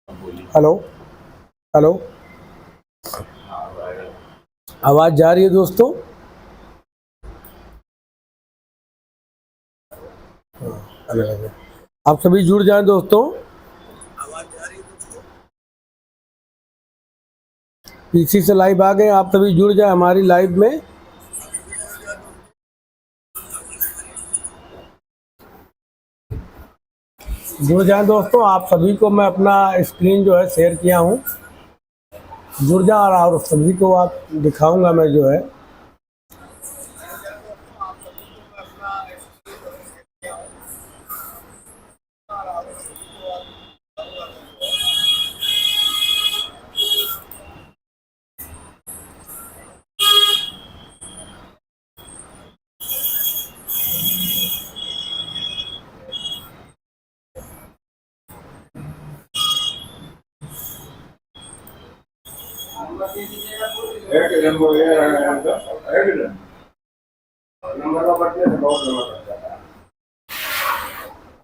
Hello. Hello. आवाज़ जा रही है दोस्तों? अलग अलग। आप सभी जुड़ जाएं दोस्तों। पीसी से लाइव आ गए, आप सभी जुड़ जाएं हमारी लाइव में। जुड़ जाएं दोस्तों, आप सभी को मैं अपना स्क्रीन जो है शेयर किया हूँ। जुड़ जाएं और सभी को आप दिखाऊंगा मैं जो है।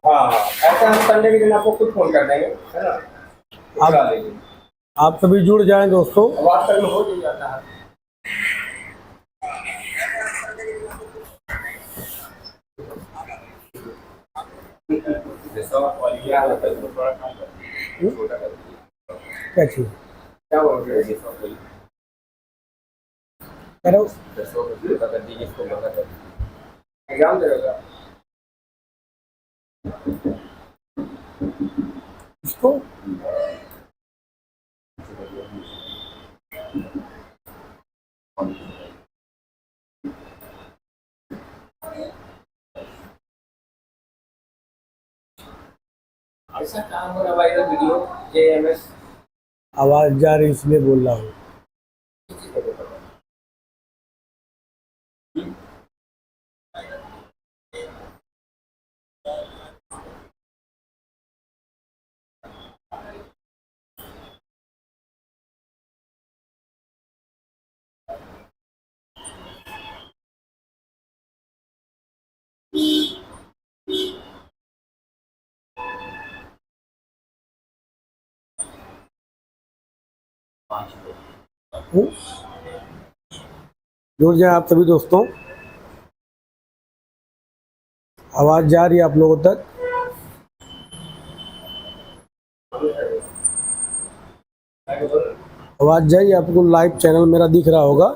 हाँ हाँ, ऐसा हम संडे के दिन आपको खुद फोन कर देंगे, है ना? आप सभी जुड़ जाएं दोस्तों। व्हाट्सएप में हो जाता है। क्या चीज़ क्या बोल रहे हैं? कह रहा हूँ एग्जाम देगा इसको। ऐसा काम हो रहा वायरल वीडियो जेएमएस। आवाज़ जा रही इसलिए बोल रहा हूँ। जुड़ जाए आप सभी दोस्तों। आवाज़ जा रही है आप लोगों तक? आवाज़ जाइए, आपको लाइव चैनल मेरा दिख रहा होगा।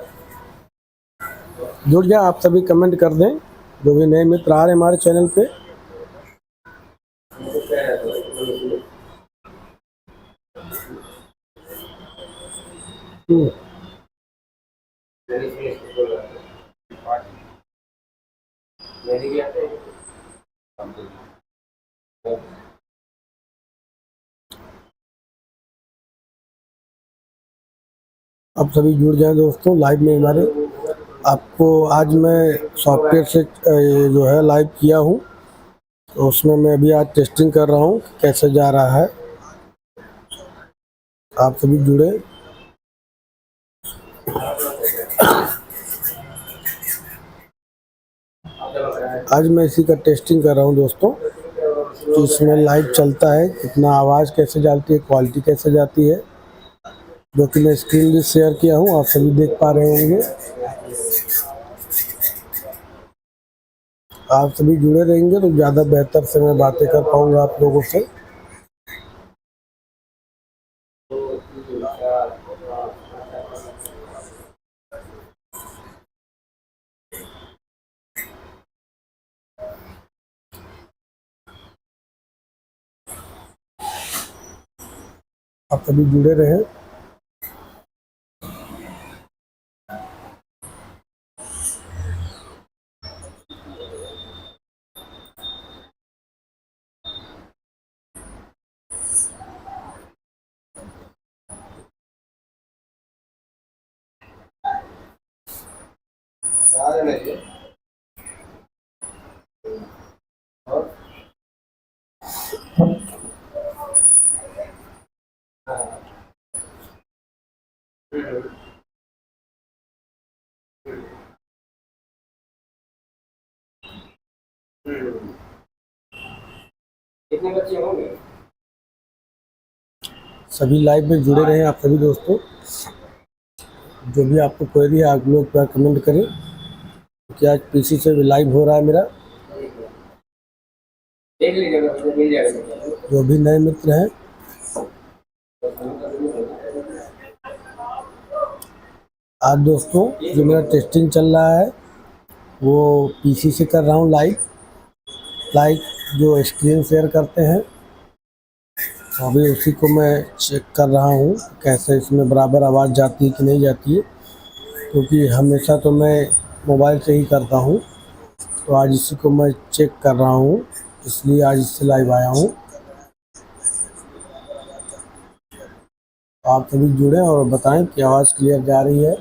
जुड़ जाए आप सभी, कमेंट कर दें जो भी नए मित्र आ रहे हैं हमारे चैनल पे। आप सभी जुड़ जाएं दोस्तों लाइव में हमारे। आपको आज मैं सॉफ्टवेयर से जो है लाइव किया हूँ, तो उसमें मैं अभी आज टेस्टिंग कर रहा हूँ कैसे जा रहा है। आप सभी जुड़े। आज मैं इसी का टेस्टिंग कर रहा हूँ दोस्तों, तो इसमें लाइव चलता है, कितना आवाज़ कैसे जाती है, क्वालिटी कैसे जाती है, जो कि मैं स्क्रीन भी शेयर किया हूँ, आप सभी देख पा रहे होंगे। आप सभी जुड़े रहेंगे तो ज़्यादा बेहतर से मैं बातें कर पाऊँगा आप लोगों से। आप सभी जुड़े रहें। कितने बच्चे होंगे? सभी लाइव में जुड़े रहें आप सभी दोस्तों। जो भी आपको क्वेरी है आप लोग पर कमेंट करें, क्योंकि आज पीसी से भी लाइव हो रहा है मेरा। जो भी नए मित्र हैं, आज दोस्तों जो मेरा टेस्टिंग चल रहा है वो पीसी से कर रहा हूँ लाइव जो स्क्रीन शेयर करते हैं, अभी उसी को मैं चेक कर रहा हूँ कैसे इसमें बराबर आवाज़ जाती है कि नहीं जाती है, क्योंकि हमेशा तो मैं मोबाइल से ही करता हूँ। तो आज इसी को मैं चेक कर रहा हूँ, इसलिए आज इससे लाइव आया हूँ। आप सभी जुड़े और बताएं कि आवाज़ क्लियर जा रही है।